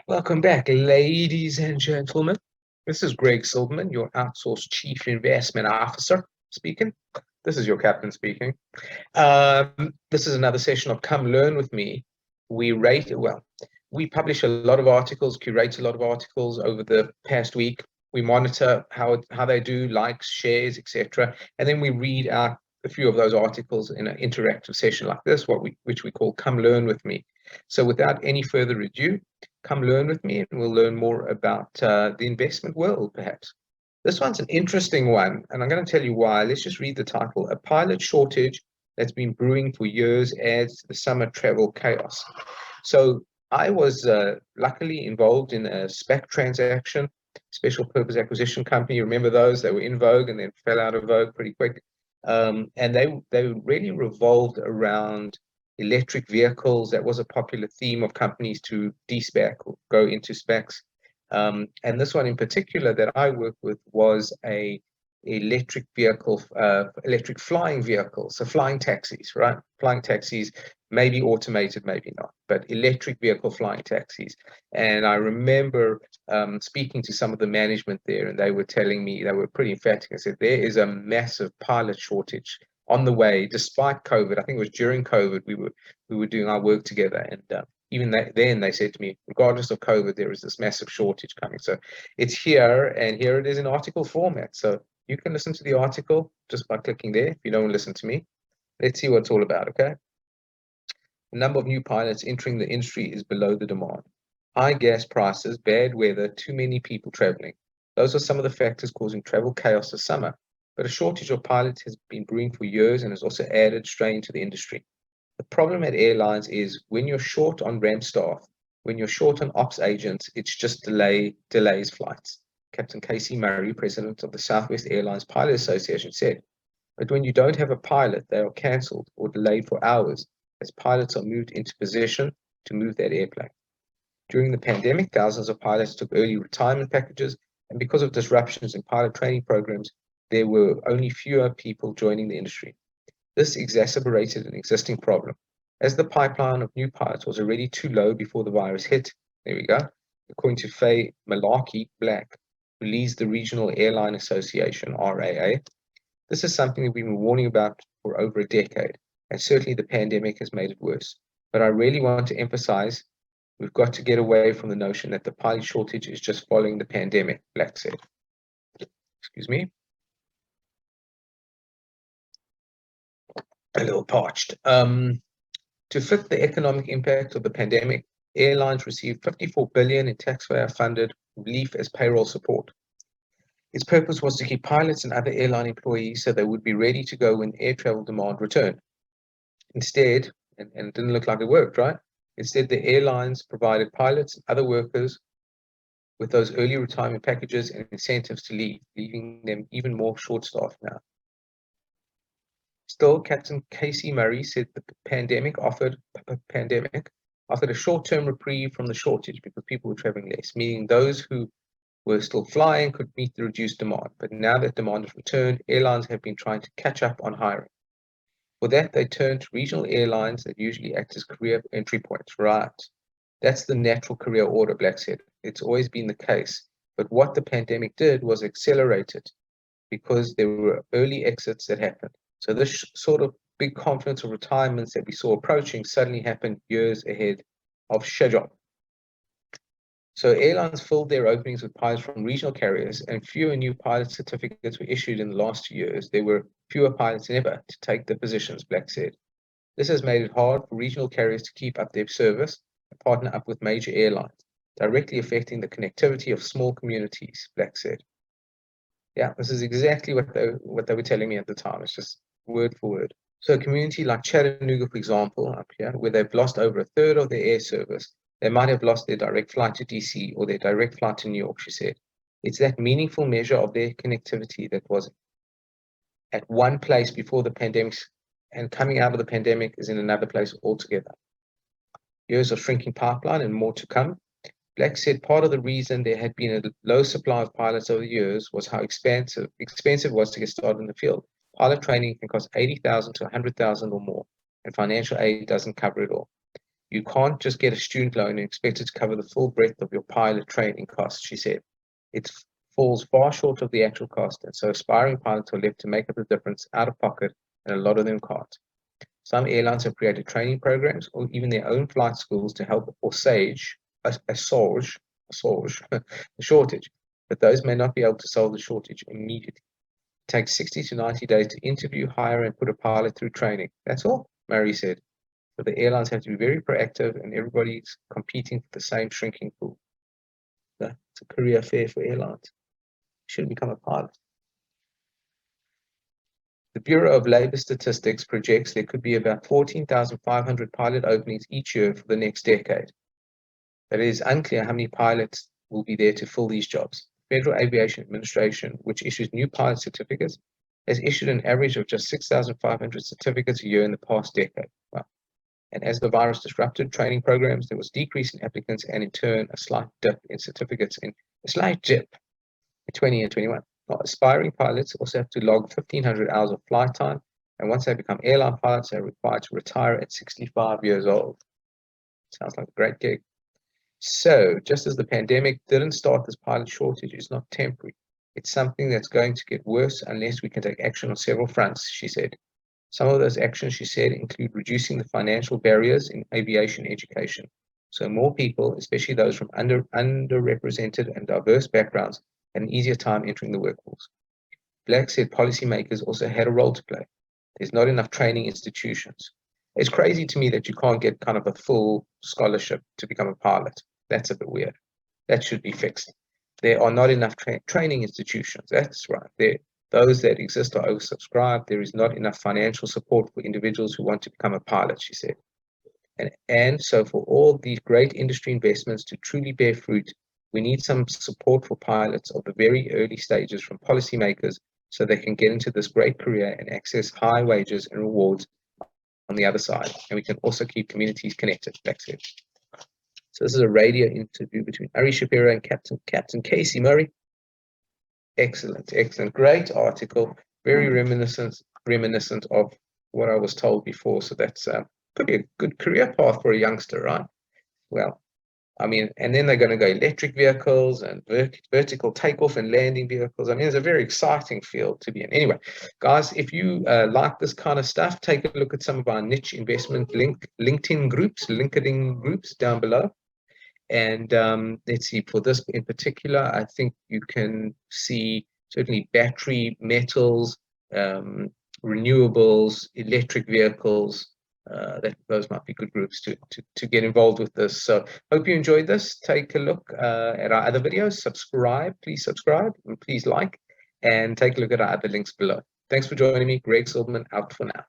Welcome back, ladies and gentlemen. This is Greg Silverman, your outsourced Chief Investment Officer speaking. This is your captain speaking. This is another session of Come Learn with Me. We publish a lot of articles, curate a lot of articles over the past week. We monitor how they do, likes, shares, etc. And then we read out a few of those articles in an interactive session like this, which we call Come Learn with Me. So without any further ado, come learn with me and we'll learn more about the investment world, perhaps. This one's an interesting one, and I'm going to tell you why. Let's just read the title. A pilot shortage that's been brewing for years adds to the summer travel chaos. So I was luckily involved in a SPAC transaction, special purpose acquisition company. Remember those? They were in vogue and then fell out of vogue pretty quick. And they really revolved around electric vehicles. That was a popular theme of companies to de-SPAC or go into SPACs. And this one in particular that I worked with was a electric vehicle, electric flying vehicles, so flying taxis, right? Flying taxis, maybe automated, maybe not, but electric vehicle flying taxis. And I remember speaking to some of the management there, and they were telling me, they were pretty emphatic. I said, there is a massive pilot shortage on the way, despite COVID. I think it was during COVID we were doing our work together, and even then they said to me, regardless of COVID, there is this massive shortage coming. So it's here, and here it is in article format. So you can listen to the article just by clicking there if you don't listen to me. Let's see what it's all about, okay? The number of new pilots entering the industry is below the demand. High gas prices, bad weather, too many people traveling. Those are some of the factors causing travel chaos this summer. But a shortage of pilots has been brewing for years and has also added strain to the industry. The problem at airlines is when you're short on ramp staff, when you're short on ops agents, it's just delays flights. Captain Casey Murray, president of the Southwest Airlines Pilot Association, said, but when you don't have a pilot, they are cancelled or delayed for hours as pilots are moved into position to move that airplane. During the pandemic, thousands of pilots took early retirement packages, and because of disruptions in pilot training programs, there were only fewer people joining the industry. This exacerbated an existing problem. As the pipeline of new pilots was already too low before the virus hit, there we go, according to Faye Malarkey Black, who leads the Regional Airline Association, RAA, this is something that we've been warning about for over a decade, and certainly the pandemic has made it worse. But I really want to emphasize we've got to get away from the notion that the pilot shortage is just following the pandemic, Black said. Excuse me. A little parched. To fit the economic impact of the pandemic, airlines received $54 billion in taxpayer-funded relief as payroll support. Its purpose was to keep pilots and other airline employees so they would be ready to go when air travel demand returned. Instead, and it didn't look like it worked, right? Instead, the airlines provided pilots and other workers with those early retirement packages and incentives to leave, leaving them even more short-staffed now. Still, Captain Casey Murray said the pandemic offered a short-term reprieve from the shortage because people were traveling less, meaning those who were still flying could meet the reduced demand. But now that demand has returned, airlines have been trying to catch up on hiring. For that, they turned to regional airlines that usually act as career entry points. Right. That's the natural career order, Black said. It's always been the case. But what the pandemic did was accelerate it because there were early exits that happened. So this sort of big confluence of retirements that we saw approaching suddenly happened years ahead of schedule. So airlines filled their openings with pilots from regional carriers, and fewer new pilot certificates were issued in the last 2 years. There were fewer pilots than ever to take the positions, Black said. This has made it hard for regional carriers to keep up their service and partner up with major airlines, directly affecting the connectivity of small communities, Black said. Yeah, this is exactly what they were telling me at the time. It's just word for word. So a community like Chattanooga, for example, up here, where they've lost over a third of their air service, they might have lost their direct flight to DC or their direct flight to New York, she said. It's that meaningful measure of their connectivity that was at one place before the pandemic and coming out of the pandemic is in another place altogether. Years of shrinking pipeline and more to come. Black said part of the reason there had been a low supply of pilots over the years was how expensive it was to get started in the field. Pilot training can cost $80,000 to $100,000 or more, and financial aid doesn't cover it all. You can't just get a student loan and expect it to cover the full breadth of your pilot training costs, she said. It falls far short of the actual cost, and so aspiring pilots are left to make up the difference out of pocket, and a lot of them can't. Some airlines have created training programs or even their own flight schools to help or assuage the shortage, but those may not be able to solve the shortage immediately. It takes 60 to 90 days to interview, hire, and put a pilot through training. That's all, Murray said. So the airlines have to be very proactive, and everybody's competing for the same shrinking pool. It's a career fair for airlines. You should become a pilot. The Bureau of Labor Statistics projects there could be about 14,500 pilot openings each year for the next decade. But it is unclear how many pilots will be there to fill these jobs. Federal Aviation Administration, which issues new pilot certificates, has issued an average of just 6,500 certificates a year in the past decade. Wow. And as the virus disrupted training programs, there was a decrease in applicants and in turn a slight dip in certificates in 20 and 21. Now, aspiring pilots also have to log 1,500 hours of flight time, and once they become airline pilots, they're required to retire at 65 years old. Sounds like a great gig. So, just as the pandemic didn't start this pilot shortage, it's not temporary. It's something that's going to get worse unless we can take action on several fronts, she said. Some of those actions, she said, include reducing the financial barriers in aviation education, so more people, especially those from underrepresented and diverse backgrounds, had an easier time entering the workforce. Black said policymakers also had a role to play. There's not enough training institutions. It's crazy to me that you can't get kind of a full scholarship to become a pilot. That's a bit weird. That should be fixed. There are not enough training institutions. That's right. Those that exist are oversubscribed. There is not enough financial support for individuals who want to become a pilot, she said. And so for all these great industry investments to truly bear fruit, we need some support for pilots of the very early stages from policymakers so they can get into this great career and access high wages and rewards on the other side. And we can also keep communities connected, Black said. So this is a radio interview between Ari Shapiro and Captain Casey Murray. Excellent. Great article. Very reminiscent of what I was told before. So that's could be a good career path for a youngster, right? Well, I mean, and then they're going to go electric vehicles and vertical takeoff and landing vehicles. I mean, it's a very exciting field to be in. Anyway, guys, if you like this kind of stuff, take a look at some of our niche investment LinkedIn groups down below. And let's see, for this in particular, I think you can see certainly battery, metals, renewables, electric vehicles. Those might be good groups to get involved with this. So hope you enjoyed this. Take a look at our other videos. Please subscribe, and please like, and take a look at our other links below. Thanks for joining me. Greg Silverman out for now.